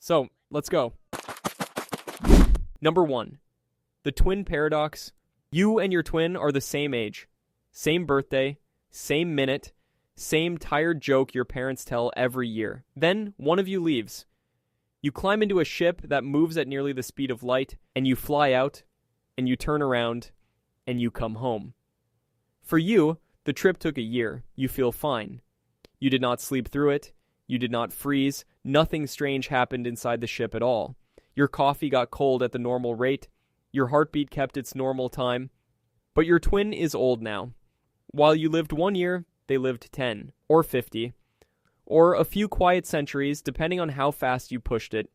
So, let's go. Number 1. The twin paradox. You and your twin are the same age, same birthday, same minute, same tired joke your parents tell every year. Then, one of you leaves. You climb into a ship that moves at nearly the speed of light, and you fly out, and you turn around, and you come home. For you, the trip took a year. You feel fine. You did not sleep through it. You did not freeze. Nothing strange happened inside the ship at all. Your coffee got cold at the normal rate. Your heartbeat kept its normal time. But your twin is old now. While you lived 1 year, they lived 10, or 50, or a few quiet centuries, depending on how fast you pushed it.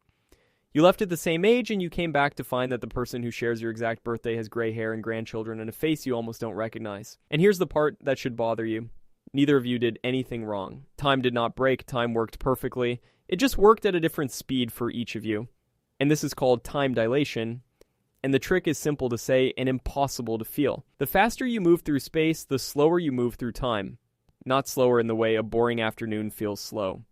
You left at the same age, and you came back to find that the person who shares your exact birthday has gray hair and grandchildren and a face you almost don't recognize. And here's the part that should bother you. Neither of you did anything wrong. Time did not break. Time worked perfectly. It just worked at a different speed for each of you. And this is called time dilation. And the trick is simple to say and impossible to feel. The faster you move through space, the slower you move through time. Not slower in the way a boring afternoon feels slow.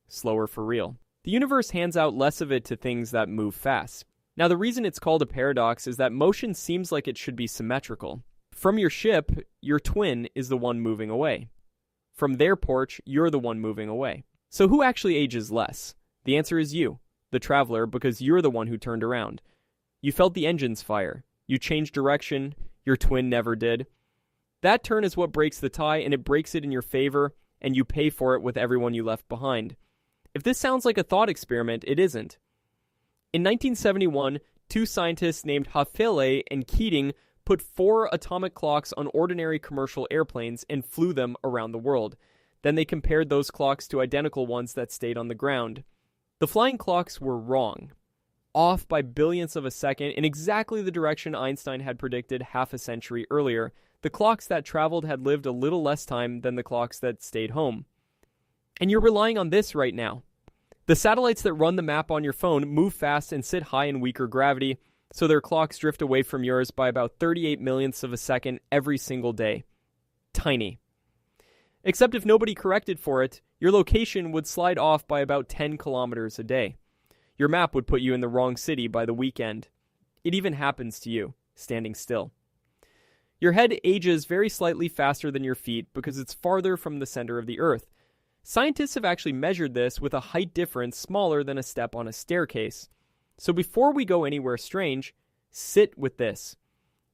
Slower for real. The universe hands out less of it to things that move fast. Now, the reason it's called a paradox is that motion seems like it should be symmetrical. From your ship, your twin is the one moving away. From their porch, you're the one moving away. So who actually ages less? The answer is you, the traveler, because you're the one who turned around. You felt the engines fire. You changed direction. Your twin never did. That turn is what breaks the tie, and it breaks it in your favor, and you pay for it with everyone you left behind. If this sounds like a thought experiment, it isn't. In 1971, two scientists named Hafele and Keating put 4 atomic clocks on ordinary commercial airplanes and flew them around the world. Then they compared those clocks to identical ones that stayed on the ground. The flying clocks were wrong. Off by billionths of a second in exactly the direction Einstein had predicted half a century earlier. The clocks that traveled had lived a little less time than the clocks that stayed home. And you're relying on this right now. The satellites that run the map on your phone move fast and sit high in weaker gravity, so their clocks drift away from yours by about 38 millionths of a second every single day. Tiny. Except if nobody corrected for it, your location would slide off by about 10 kilometers a day. Your map would put you in the wrong city by the weekend. It even happens to you, standing still. Your head ages very slightly faster than your feet because it's farther from the center of the Earth. Scientists have actually measured this with a height difference smaller than a step on a staircase. So before we go anywhere strange, sit with this.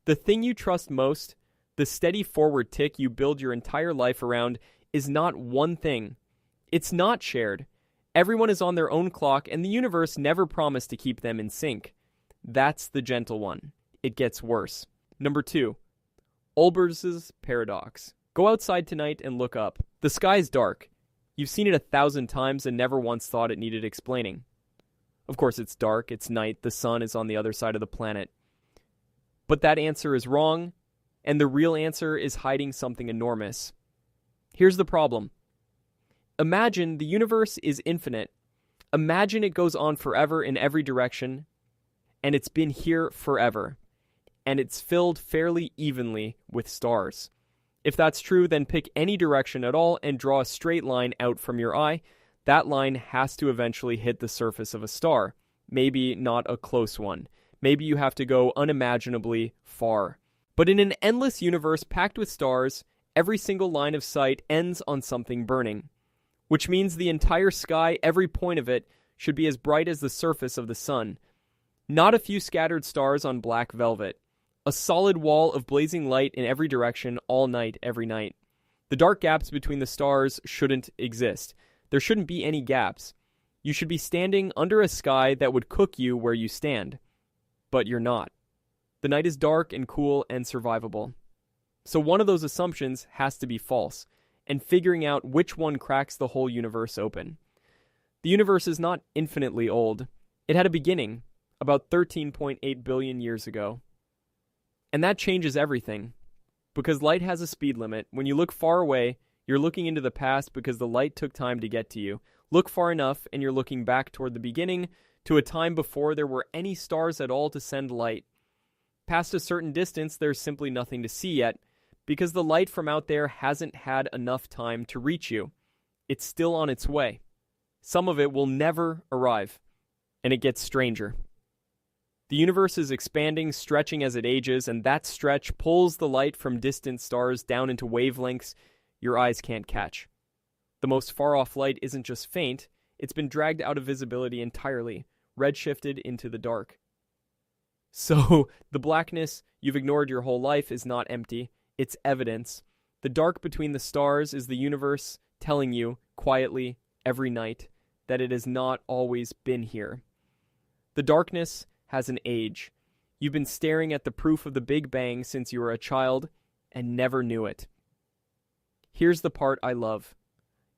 The thing you trust most, the steady forward tick you build your entire life around, is not one thing. It's not shared. Everyone is on their own clock, and the universe never promised to keep them in sync. That's the gentle one. It gets worse. Number 2. Olbers's paradox. Go outside tonight and look up. The sky's dark. You've seen it 1,000 times and never once thought it needed explaining. Of course, it's dark, it's night, the sun is on the other side of the planet. But that answer is wrong, and the real answer is hiding something enormous. Here's the problem. Imagine the universe is infinite. Imagine it goes on forever in every direction, and it's been here forever. And it's filled fairly evenly with stars. If that's true, then pick any direction at all and draw a straight line out from your eye. That line has to eventually hit the surface of a star. Maybe not a close one. Maybe you have to go unimaginably far. But in an endless universe packed with stars, every single line of sight ends on something burning. Which means the entire sky, every point of it, should be as bright as the surface of the sun. Not a few scattered stars on black velvet. A solid wall of blazing light in every direction all night, every night. The dark gaps between the stars shouldn't exist. There shouldn't be any gaps. You should be standing under a sky that would cook you where you stand. But you're not. The night is dark and cool and survivable. So one of those assumptions has to be false, and figuring out which one cracks the whole universe open. The universe is not infinitely old. It had a beginning, about 13.8 billion years ago. And that changes everything, because light has a speed limit. When you look far away, you're looking into the past because the light took time to get to you. Look far enough, and you're looking back toward the beginning, to a time before there were any stars at all to send light. Past a certain distance, there's simply nothing to see yet, because the light from out there hasn't had enough time to reach you. It's still on its way. Some of it will never arrive. And it gets stranger. The universe is expanding, stretching as it ages, and that stretch pulls the light from distant stars down into wavelengths your eyes can't catch. The most far-off light isn't just faint, it's been dragged out of visibility entirely, redshifted into the dark. So, the blackness you've ignored your whole life is not empty, it's evidence. The dark between the stars is the universe telling you, quietly, every night, that it has not always been here. The darkness has an age. You've been staring at the proof of the Big Bang since you were a child and never knew it. Here's the part I love.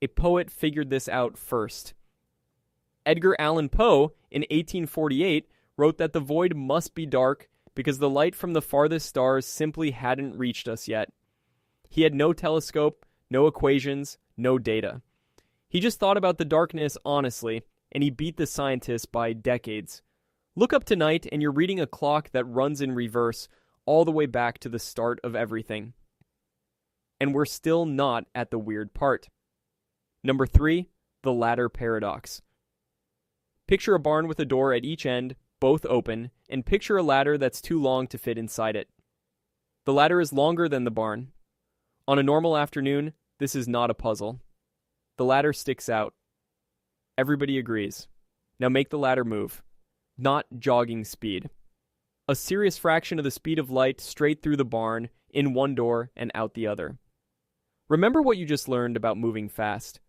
A poet figured this out first. Edgar Allan Poe, in 1848, wrote that the void must be dark because the light from the farthest stars simply hadn't reached us yet. He had no telescope, no equations, no data. He just thought about the darkness honestly, and he beat the scientists by decades. Look up tonight and you're reading a clock that runs in reverse all the way back to the start of everything. And we're still not at the weird part. Number 3, the ladder paradox. Picture a barn with a door at each end, both open, and picture a ladder that's too long to fit inside it. The ladder is longer than the barn. On a normal afternoon, this is not a puzzle. The ladder sticks out. Everybody agrees. Now make the ladder move. Not jogging speed. A serious fraction of the speed of light straight through the barn, in one door and out the other. Remember what you just learned about moving fast.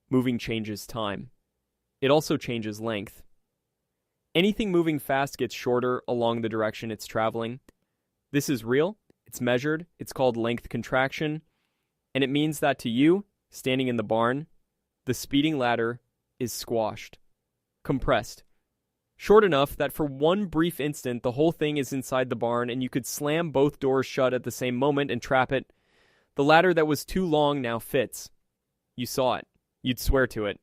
Moving changes time. It also changes length. Anything moving fast gets shorter along the direction it's traveling. This is real, it's measured, it's called length contraction, and it means that to you, standing in the barn, the speeding ladder is squashed, compressed. Short enough that for one brief instant the whole thing is inside the barn and you could slam both doors shut at the same moment and trap it. The ladder that was too long now fits. You saw it. You'd swear to it.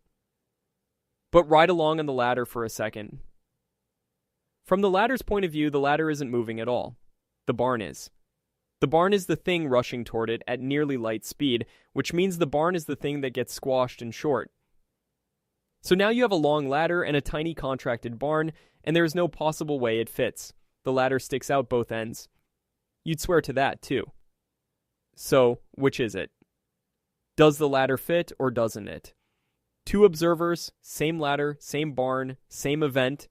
But ride along on the ladder for a second. From the ladder's point of view, the ladder isn't moving at all. The barn is. The barn is the thing rushing toward it at nearly light speed, which means the barn is the thing that gets squashed and short. So now you have a long ladder and a tiny contracted barn, and there is no possible way it fits. The ladder sticks out both ends. You'd swear to that, too. So, which is it? Does the ladder fit or doesn't it? Two observers, same ladder, same barn, same event,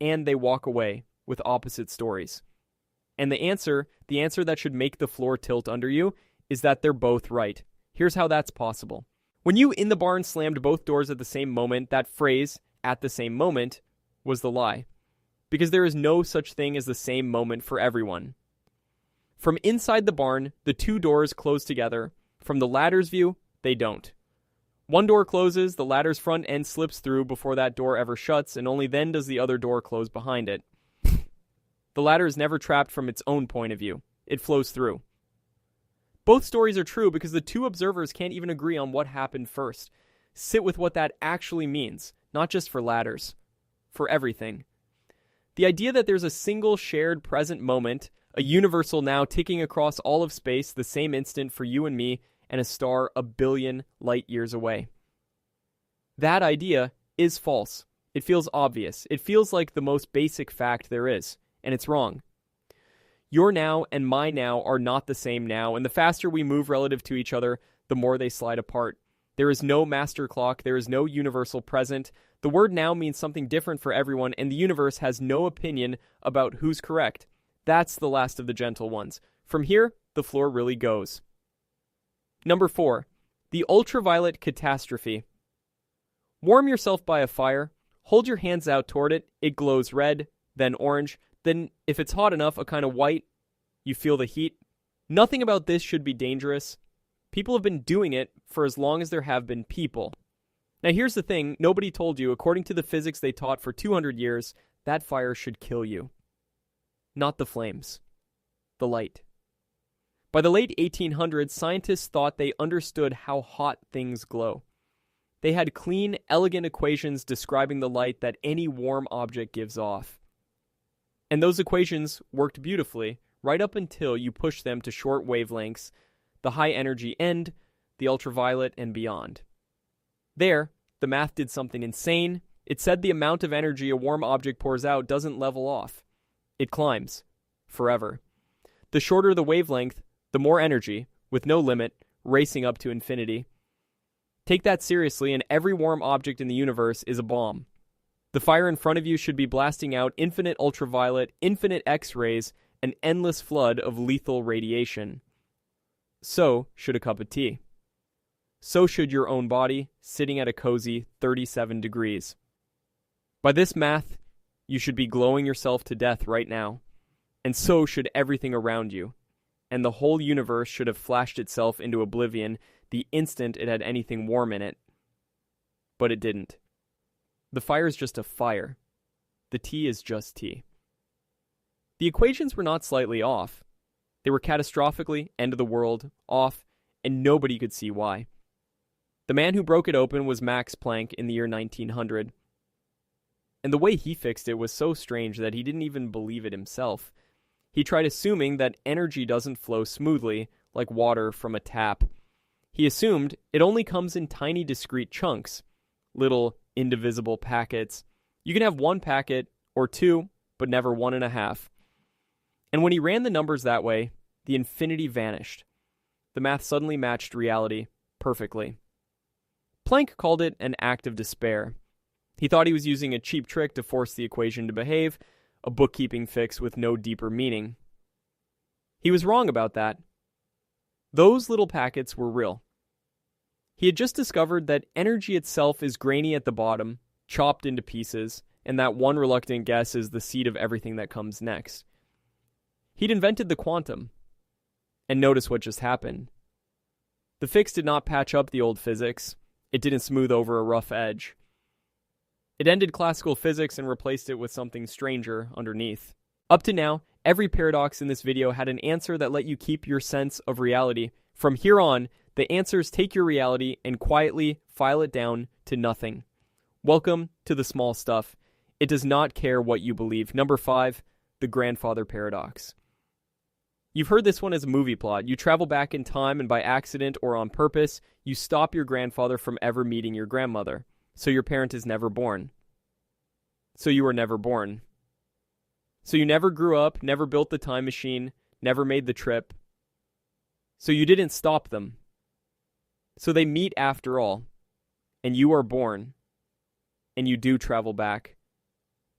and they walk away with opposite stories. And the answer that should make the floor tilt under you, is that they're both right. Here's how that's possible. When you in the barn slammed both doors at the same moment, that phrase, at the same moment, was the lie. Because there is no such thing as the same moment for everyone. From inside the barn, the two doors close together. From the ladder's view, they don't. One door closes, the ladder's front end slips through before that door ever shuts, and only then does the other door close behind it. The ladder is never trapped from its own point of view. It flows through. Both stories are true because the two observers can't even agree on what happened first. Sit with what that actually means, not just for ladders, for everything. The idea that there's a single shared present moment, a universal now ticking across all of space the same instant for you and me, and a star a billion light years away. That idea is false. It feels obvious. It feels like the most basic fact there is, and it's wrong. Your now and my now are not the same now, and the faster we move relative to each other, the more they slide apart. There is no master clock, there is no universal present. The word now means something different for everyone, and the universe has no opinion about who's correct. That's the last of the gentle ones. From here, the floor really goes. Number 4, the ultraviolet catastrophe. Warm yourself by a fire, hold your hands out toward it, it glows red, then orange, then if it's hot enough, a kind of white, you feel the heat. Nothing about this should be dangerous. People have been doing it for as long as there have been people. Now here's the thing, nobody told you, according to the physics they taught for 200 years, that fire should kill you. Not the flames. The light. By the late 1800s, scientists thought they understood how hot things glow. They had clean, elegant equations describing the light that any warm object gives off. And those equations worked beautifully, right up until you push them to short wavelengths, the high energy end, the ultraviolet, and beyond. There, the math did something insane, It said the amount of energy a warm object pours out doesn't level off. It climbs. Forever. The shorter the wavelength, the more energy, with no limit, racing up to infinity. Take that seriously, and every warm object in the universe is a bomb. The fire in front of you should be blasting out infinite ultraviolet, infinite X-rays, an endless flood of lethal radiation. So should a cup of tea. So should your own body, sitting at a cozy 37 degrees. By this math, you should be glowing yourself to death right now. And so should everything around you. And the whole universe should have flashed itself into oblivion the instant it had anything warm in it. But it didn't. The fire is just a fire. The tea is just tea. The equations were not slightly off. They were catastrophically, end of the world, off, and nobody could see why. The man who broke it open was Max Planck in the year 1900. And the way he fixed it was so strange that he didn't even believe it himself. He tried assuming that energy doesn't flow smoothly, like water from a tap. He assumed it only comes in tiny discrete chunks, little indivisible packets. You can have one packet, or two, but never 1.5. And when he ran the numbers that way, the infinity vanished. The math suddenly matched reality perfectly. Planck called it an act of despair. He thought he was using a cheap trick to force the equation to behave, a bookkeeping fix with no deeper meaning. He was wrong about that. Those little packets were real. He had just discovered that energy itself is grainy at the bottom, chopped into pieces, and that one reluctant guess is the seed of everything that comes next. He'd invented the quantum. And notice what just happened. The fix did not patch up the old physics. It didn't smooth over a rough edge. It ended classical physics and replaced it with something stranger underneath. Up to now, every paradox in this video had an answer that let you keep your sense of reality. From here on, the answers take your reality and quietly file it down to nothing. Welcome to the small stuff. It does not care what you believe. Number 5, the grandfather paradox. You've heard this one as a movie plot. You travel back in time and by accident or on purpose, you stop your grandfather from ever meeting your grandmother. So your parent is never born. So you were never born. So you never grew up, never built the time machine, never made the trip. So you didn't stop them. So they meet after all. And you are born. And you do travel back.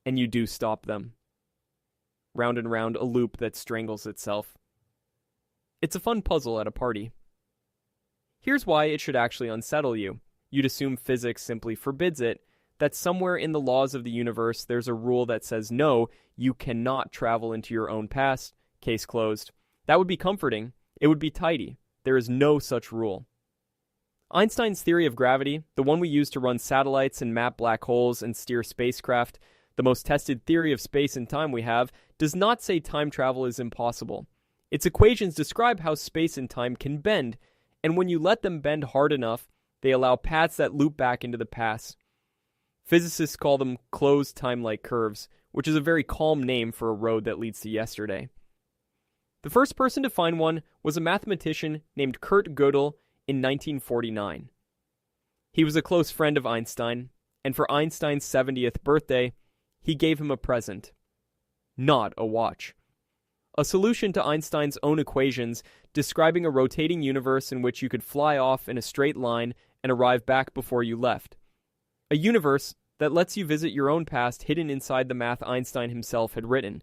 And you do stop them. Round and round, a loop that strangles itself. It's a fun puzzle at a party. Here's why it should actually unsettle you. You'd assume physics simply forbids it, that somewhere in the laws of the universe there's a rule that says no, you cannot travel into your own past, case closed. That would be comforting. It would be tidy. There is no such rule. Einstein's theory of gravity, the one we use to run satellites and map black holes and steer spacecraft, the most tested theory of space and time we have, does not say time travel is impossible. Its equations describe how space and time can bend, and when you let them bend hard enough, they allow paths that loop back into the past. Physicists call them closed time-like curves, which is a very calm name for a road that leads to yesterday. The first person to find one was a mathematician named Kurt Gödel in 1949. He was a close friend of Einstein, and for Einstein's 70th birthday, he gave him a present. Not a watch. A solution to Einstein's own equations describing a rotating universe in which you could fly off in a straight line and arrive back before you left. A universe that lets you visit your own past hidden inside the math Einstein himself had written.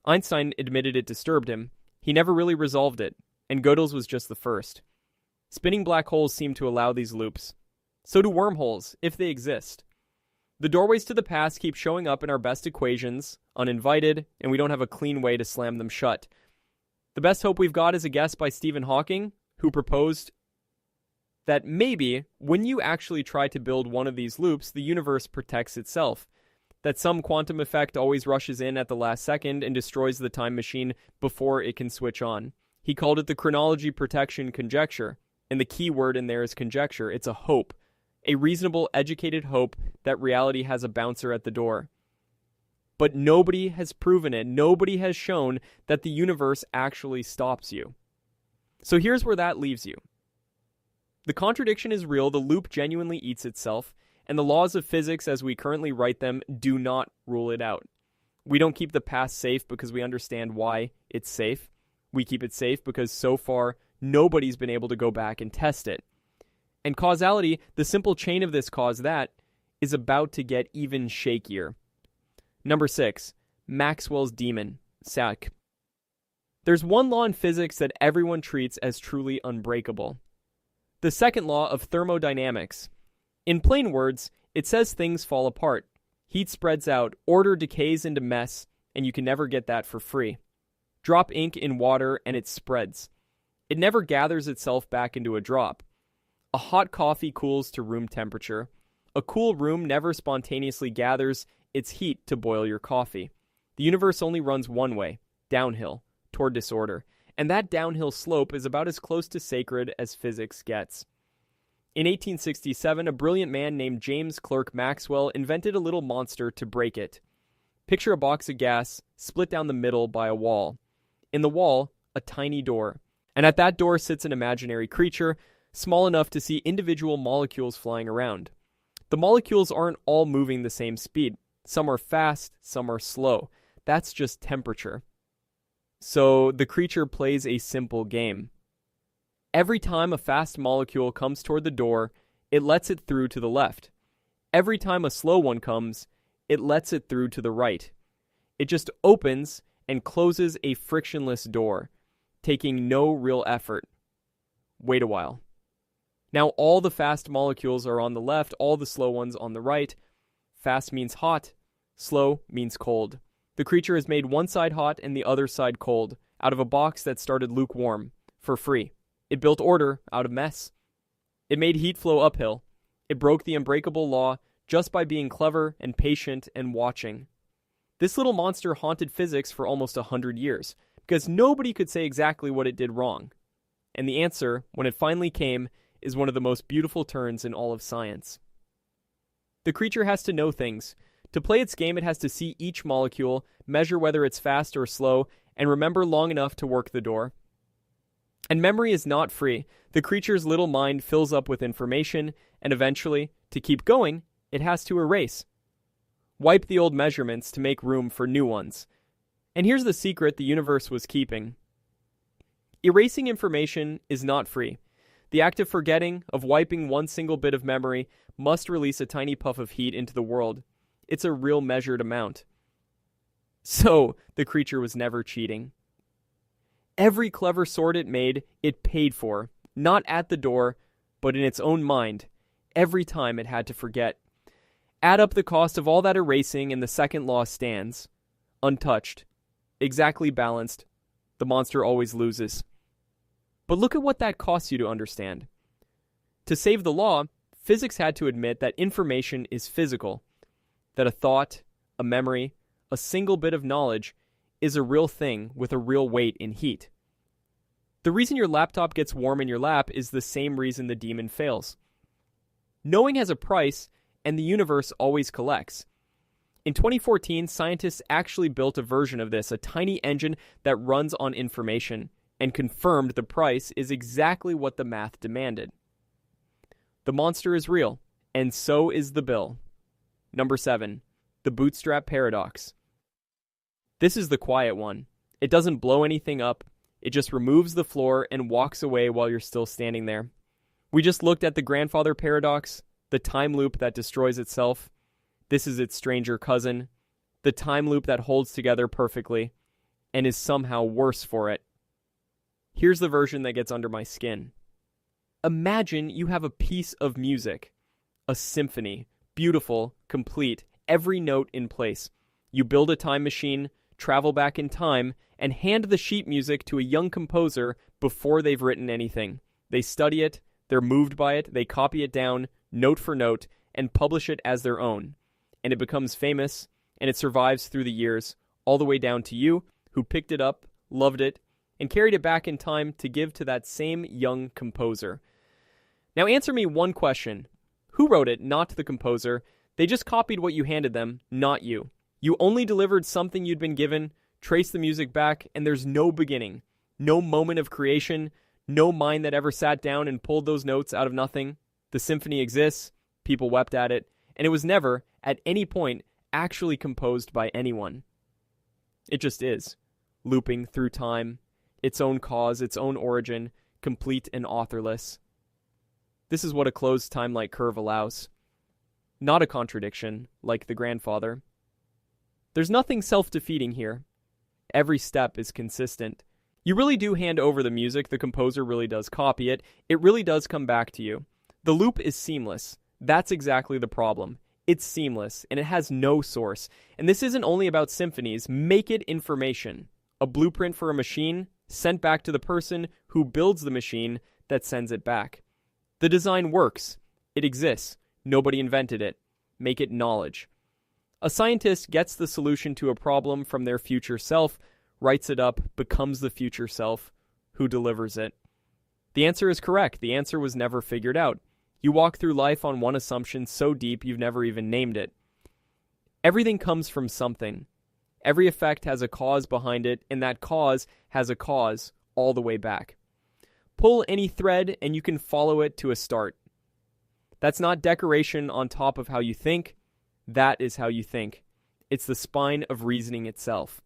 Einstein admitted it disturbed him. He never really resolved it, and Gödel's was just the first. Spinning black holes seem to allow these loops. So do wormholes, if they exist. The doorways to the past keep showing up in our best equations, uninvited, and we don't have a clean way to slam them shut. The best hope we've got is a guess by Stephen Hawking, who proposed that maybe, when you actually try to build one of these loops, the universe protects itself. That some quantum effect always rushes in at the last second and destroys the time machine before it can switch on. He called it the chronology protection conjecture, and the key word in there is conjecture. It's a hope. A reasonable, educated hope that reality has a bouncer at the door. But nobody has proven it. Nobody has shown that the universe actually stops you. So here's where that leaves you. The contradiction is real. The loop genuinely eats itself. and the laws of physics as we currently write them do not rule it out. We don't keep the past safe because we understand why it's safe. We keep it safe because so far, nobody's been able to go back and test it. And causality, the simple chain of this cause that, is about to get even shakier. Number 6, Maxwell's demon, Sac. There's one law in physics that everyone treats as truly unbreakable. The second law of thermodynamics. In plain words, it says things fall apart. Heat spreads out, order decays into mess, and you can never get that for free. Drop ink in water and it spreads. It never gathers itself back into a drop. A hot coffee cools to room temperature. A cool room never spontaneously gathers its heat to boil your coffee. The universe only runs one way, downhill, toward disorder, and that downhill slope is about as close to sacred as physics gets. In 1867, a brilliant man named James Clerk Maxwell invented a little monster to break it. Picture a box of gas split down the middle by a wall. In the wall, a tiny door. And at that door sits an imaginary creature, small enough to see individual molecules flying around. The molecules aren't all moving the same speed. Some are fast, some are slow. That's just temperature. So the creature plays a simple game. Every time a fast molecule comes toward the door, it lets it through to the left. Every time a slow one comes, it lets it through to the right. It just opens and closes a frictionless door, taking no real effort. Wait a while. Now all the fast molecules are on the left, all the slow ones on the right. Fast means hot, slow means cold. The creature has made one side hot and the other side cold, out of a box that started lukewarm, for free. It built order out of mess. It made heat flow uphill. It broke the unbreakable law just by being clever and patient and watching. This little monster haunted physics for almost 100 years, because nobody could say exactly what it did wrong. And the answer, when it finally came, is one of the most beautiful turns in all of science. The creature has to know things. To play its game, it has to see each molecule, measure whether it's fast or slow, and remember long enough to work the door. And memory is not free. The creature's little mind fills up with information, and eventually, to keep going, it has to erase. Wipe the old measurements to make room for new ones. And here's the secret the universe was keeping. Erasing information is not free. The act of forgetting, of wiping one single bit of memory, must release a tiny puff of heat into the world. It's a real measured amount. So, the creature was never cheating. Every clever sword it made, it paid for, not at the door, but in its own mind, every time it had to forget. Add up the cost of all that erasing and the second law stands. Untouched. Exactly balanced. The monster always loses. But look at what that costs you to understand. To save the law, physics had to admit that information is physical. That a thought, a memory, a single bit of knowledge is a real thing with a real weight in heat. The reason your laptop gets warm in your lap is the same reason the demon fails. Knowing has a price, and the universe always collects. In 2014, scientists actually built a version of this, a tiny engine that runs on information, and confirmed the price is exactly what the math demanded. The monster is real, and so is the bill. Number 7, the bootstrap paradox. This is the quiet one. It doesn't blow anything up. It just removes the floor and walks away while you're still standing there. We just looked at the grandfather paradox, the time loop that destroys itself. This is its stranger cousin, the time loop that holds together perfectly and is somehow worse for it. Here's the version that gets under my skin. Imagine you have a piece of music, a symphony, beautiful, complete, every note in place. You build a time machine, travel back in time, and hand the sheet music to a young composer before they've written anything. They study it, they're moved by it, they copy it down, note for note, and publish it as their own. And it becomes famous, and it survives through the years, all the way down to you, who picked it up, loved it, and carried it back in time to give to that same young composer. Now answer me one question. Who wrote it, not the composer? They just copied what you handed them, not you. You only delivered something you'd been given, traced the music back, and there's no beginning, no moment of creation, no mind that ever sat down and pulled those notes out of nothing. The symphony exists, people wept at it, and it was never, at any point, actually composed by anyone. It just is, looping through time, its own cause, its own origin, complete and authorless. This is what a closed time-like curve allows. Not a contradiction, like the grandfather. There's nothing self-defeating here. Every step is consistent. You really do hand over the music, the composer really does copy it, it really does come back to you. The loop is seamless. That's exactly the problem. It's seamless, and it has no source. And this isn't only about symphonies. Make it information. A blueprint for a machine sent back to the person who builds the machine that sends it back. The design works. It exists. Nobody invented it. Make it knowledge. A scientist gets the solution to a problem from their future self, writes it up, becomes the future self, who delivers it. The answer is correct. The answer was never figured out. You walk through life on one assumption so deep you've never even named it. Everything comes from something. Every effect has a cause behind it, and that cause has a cause all the way back. Pull any thread and you can follow it to a start. That's not decoration on top of how you think. That is how you think. It's the spine of reasoning itself.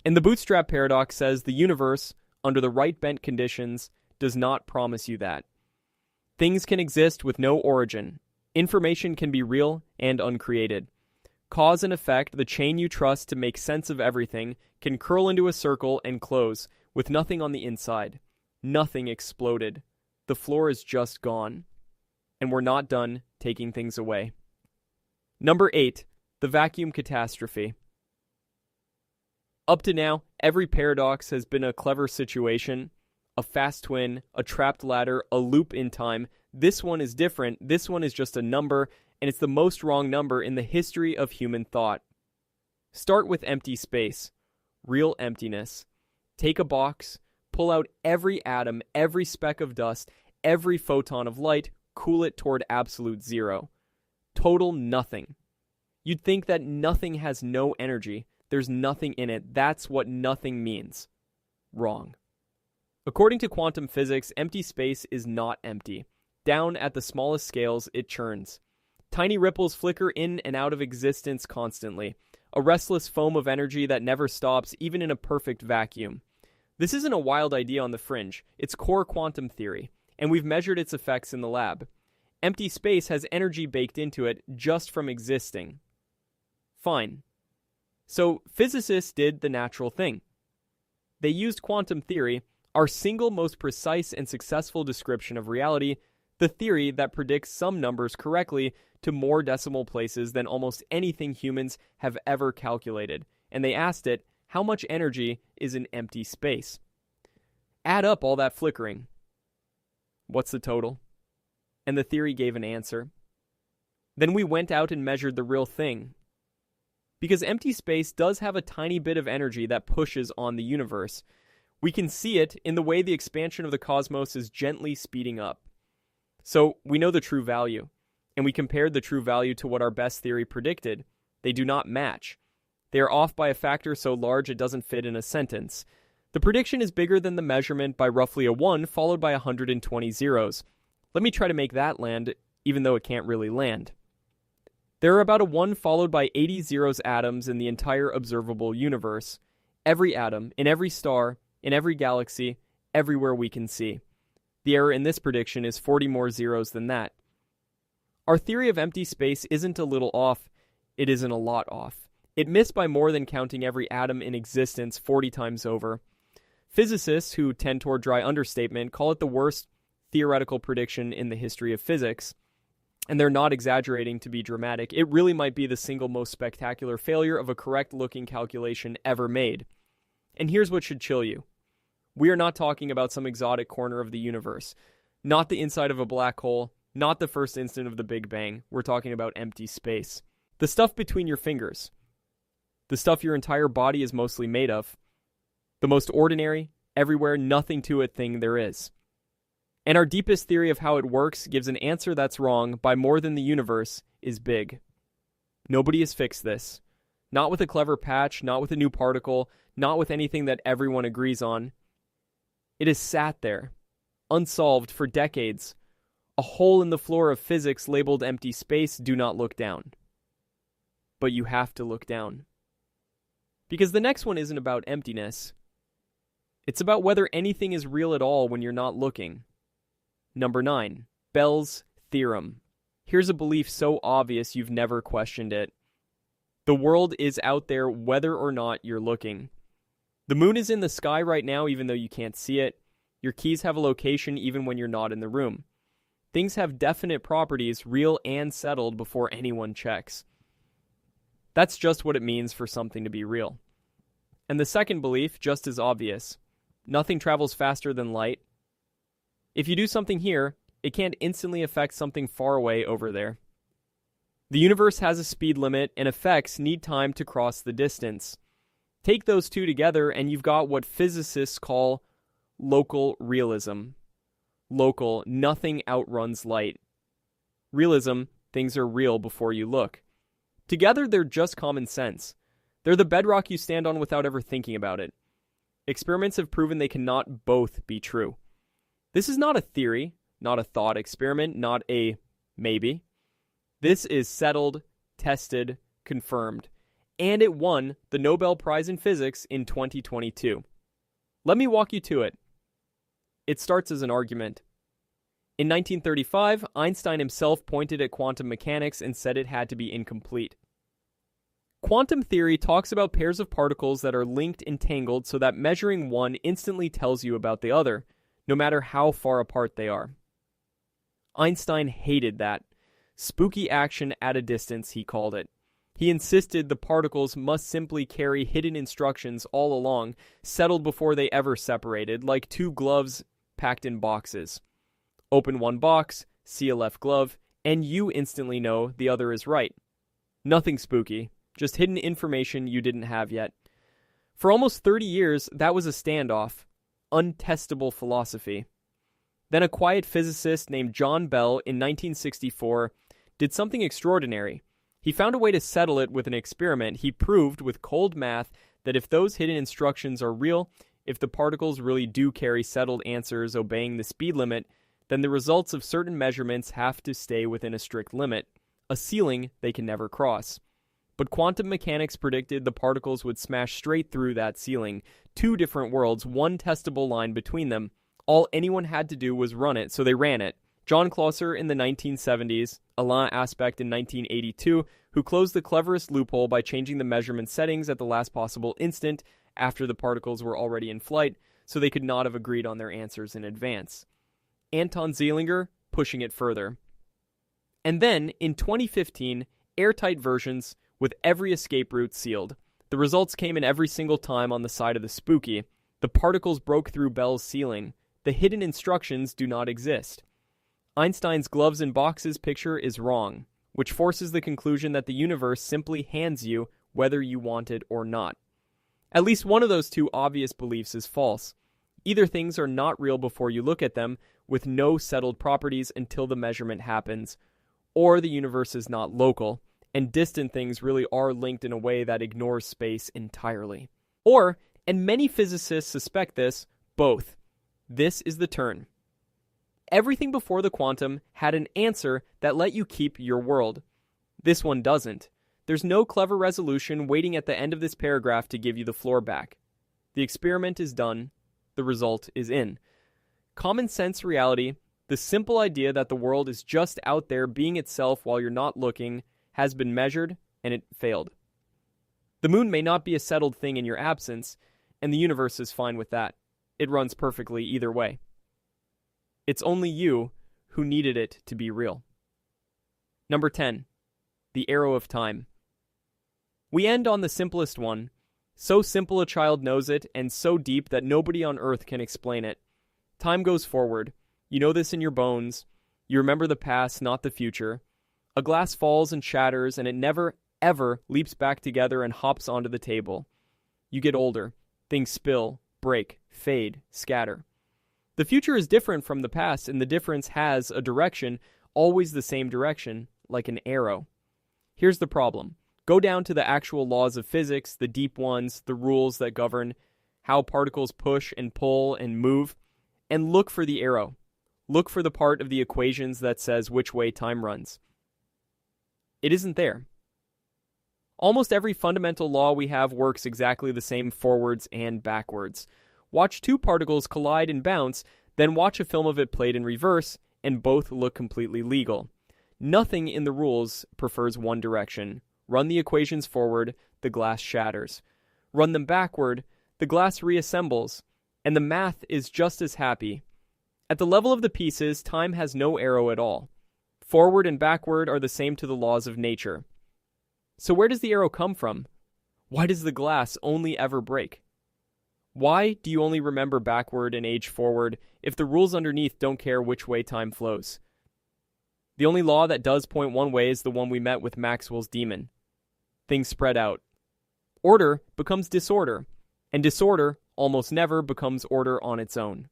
And the bootstrap paradox says the universe, under the right bent conditions, does not promise you that. Things can exist with no origin. Information can be real and uncreated. Cause and effect, the chain you trust to make sense of everything, can curl into a circle and close, with nothing on the inside. Nothing exploded. The floor is just gone. And we're not done taking things away. Number 8, the vacuum catastrophe. Up to now, every paradox has been a clever situation, a fast twin, a trapped ladder, a loop in time. This one is different. This one is just a number, and it's the most wrong number in the history of human thought. Start with empty space, real emptiness. Take a box, pull out every atom, every speck of dust, every photon of light, cool it toward absolute zero. Total nothing. You'd think that nothing has no energy. There's nothing in it. That's what nothing means. Wrong. According to quantum physics, empty space is not empty. Down at the smallest scales, it churns. Tiny ripples flicker in and out of existence constantly. A restless foam of energy that never stops, even in a perfect vacuum. This isn't a wild idea on the fringe. It's core quantum theory, and we've measured its effects in the lab. Empty space has energy baked into it just from existing. Fine. So physicists did the natural thing. They used quantum theory, our single most precise and successful description of reality, the theory that predicts some numbers correctly to more decimal places than almost anything humans have ever calculated. And they asked it, how much energy is in empty space? Add up all that flickering. What's the total? And the theory gave an answer. Then we went out and measured the real thing. Because empty space does have a tiny bit of energy that pushes on the universe. We can see it in the way the expansion of the cosmos is gently speeding up. So we know the true value, and we compared the true value to what our best theory predicted. They do not match. They are off by a factor so large it doesn't fit in a sentence. The prediction is bigger than the measurement by roughly a 1 followed by 120 zeros. Let me try to make that land, even though it can't really land. There are about a 1 followed by 80 zeros atoms in the entire observable universe. Every atom, in every star, in every galaxy, everywhere we can see. The error in this prediction is 40 more zeros than that. Our theory of empty space isn't a little off, it isn't a lot off. It missed by more than counting every atom in existence 40 times over. Physicists, who tend toward dry understatement, call it the worst theoretical prediction in the history of physics. And they're not exaggerating to be dramatic. It really might be the single most spectacular failure of a correct-looking calculation ever made. And here's what should chill you. We are not talking about some exotic corner of the universe. Not the inside of a black hole. Not the first instant of the Big Bang. We're talking about empty space. The stuff between your fingers. The stuff your entire body is mostly made of. The most ordinary, everywhere, nothing to it thing there is. And our deepest theory of how it works gives an answer that's wrong by more than the universe is big. Nobody has fixed this. Not with a clever patch, not with a new particle, not with anything that everyone agrees on. It has sat there, unsolved for decades, A hole in the floor of physics labeled empty space, do not look down. But you have to look down. Because the next one isn't about emptiness. It's about whether anything is real at all when you're not looking. Number 9. Bell's theorem. Here's a belief so obvious you've never questioned it. The world is out there whether or not you're looking. The moon is in the sky right now even though you can't see it. Your keys have a location even when you're not in the room. Things have definite properties, real and settled, before anyone checks. That's just what it means for something to be real. And the second belief, just as obvious. Nothing travels faster than light. If you do something here, it can't instantly affect something far away over there. The universe has a speed limit, and effects need time to cross the distance. Take those two together, and you've got what physicists call local realism. Local, nothing outruns light. Realism, things are real before you look. Together, they're just common sense. They're the bedrock you stand on without ever thinking about it. Experiments have proven they cannot both be true. This is not a theory, not a thought experiment, not a maybe. This is settled, tested, confirmed, and it won the Nobel Prize in Physics in 2022. Let me walk you to it. It starts as an argument. In 1935, Einstein himself pointed at quantum mechanics and said it had to be incomplete. Quantum theory talks about pairs of particles that are linked and tangled so that measuring one instantly tells you about the other, no matter how far apart they are. Einstein hated that. Spooky action at a distance, he called it. He insisted the particles must simply carry hidden instructions all along, settled before they ever separated, like two gloves packed in boxes. Open one box, see a left glove, and you instantly know the other is right. Nothing spooky, just hidden information you didn't have yet. For almost 30 years, that was a standoff, untestable philosophy. Then a quiet physicist named John Bell in 1964 did something extraordinary. He found a way to settle it with an experiment. He proved with cold math that if those hidden instructions are real, if the particles really do carry settled answers obeying the speed limit, then the results of certain measurements have to stay within a strict limit, a ceiling they can never cross. But quantum mechanics predicted the particles would smash straight through that ceiling, two different worlds, one testable line between them. All anyone had to do was run it, so they ran it. John Clauser in the 1970s, Alain Aspect in 1982, who closed the cleverest loophole by changing the measurement settings at the last possible instant after the particles were already in flight, so they could not have agreed on their answers in advance. Anton Zeilinger pushing it further. And then, in 2015, airtight versions with every escape route sealed. The results came in every single time on the side of the spooky. The particles broke through Bell's ceiling. The hidden instructions do not exist. Einstein's gloves and boxes picture is wrong, which forces the conclusion that the universe simply hands you whether you want it or not. At least one of those two obvious beliefs is false. Either things are not real before you look at them, with no settled properties until the measurement happens, or the universe is not local, and distant things really are linked in a way that ignores space entirely. Or, and many physicists suspect this, both. This is the turn. Everything before the quantum had an answer that let you keep your world. This one doesn't. There's no clever resolution waiting at the end of this paragraph to give you the floor back. The experiment is done. The result is in. Common sense reality, the simple idea that the world is just out there being itself while you're not looking, has been measured, and it failed. The moon may not be a settled thing in your absence, and the universe is fine with that. It runs perfectly either way. It's only you who needed it to be real. Number 10. The arrow of time. We end on the simplest one. So simple a child knows it, and so deep that nobody on earth can explain it. Time goes forward. You know this in your bones. You remember the past, not the future. A glass falls and shatters, and it never, ever leaps back together and hops onto the table. You get older. Things spill, break, fade, scatter. The future is different from the past, and the difference has a direction, always the same direction, like an arrow. Here's the problem. Go down to the actual laws of physics, the deep ones, the rules that govern how particles push and pull and move, and look for the arrow. Look for the part of the equations that says which way time runs. It isn't there. Almost every fundamental law we have works exactly the same forwards and backwards. Watch two particles collide and bounce, then watch a film of it played in reverse, and both look completely legal. Nothing in the rules prefers one direction. Run the equations forward, the glass shatters. Run them backward, the glass reassembles, and the math is just as happy. At the level of the pieces, time has no arrow at all. Forward and backward are the same to the laws of nature. So where does the arrow come from? Why does the glass only ever break? Why do you only remember backward and age forward if the rules underneath don't care which way time flows? The only law that does point one way is the one we met with Maxwell's demon. Things spread out. Order becomes disorder, and disorder almost never becomes order on its own.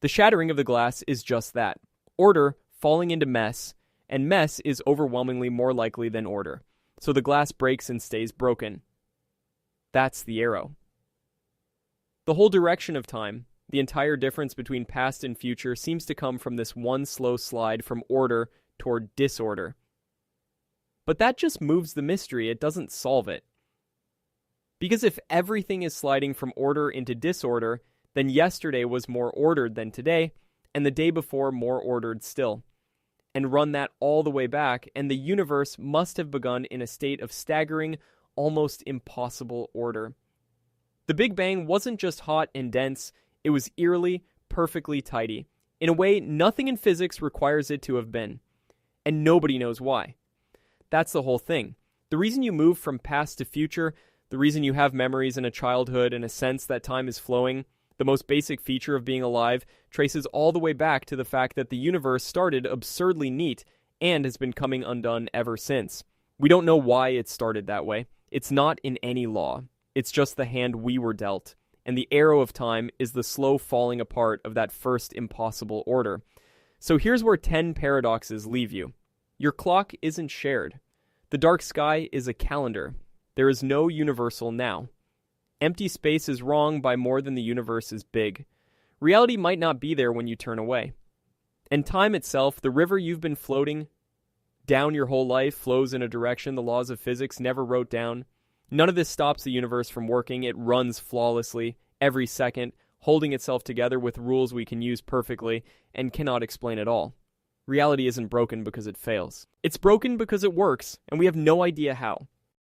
The shattering of the glass is just that. Order falling into mess, and mess is overwhelmingly more likely than order. So the glass breaks and stays broken. That's the arrow. The whole direction of time, the entire difference between past and future, seems to come from this one slow slide from order toward disorder. But that just moves the mystery, it doesn't solve it. Because if everything is sliding from order into disorder, then yesterday was more ordered than today, and the day before more ordered still. And run that all the way back, and the universe must have begun in a state of staggering, almost impossible order. The Big Bang wasn't just hot and dense, it was eerily, perfectly tidy, in a way nothing in physics requires it to have been. And nobody knows why. That's the whole thing. The reason you move from past to future, the reason you have memories in a childhood and a sense that time is flowing, the most basic feature of being alive, traces all the way back to the fact that the universe started absurdly neat and has been coming undone ever since. We don't know why it started that way. It's not in any law. It's just the hand we were dealt. And the arrow of time is the slow falling apart of that first impossible order. So here's where 10 paradoxes leave you. Your clock isn't shared. The dark sky is a calendar. There is no universal now. Empty space is wrong by more than the universe is big. Reality might not be there when you turn away. And time itself, the river you've been floating down your whole life, flows in a direction the laws of physics never wrote down. None of this stops the universe from working. It runs flawlessly, every second, holding itself together with rules we can use perfectly and cannot explain at all. Reality isn't broken because it fails. It's broken because it works, and we have no idea how.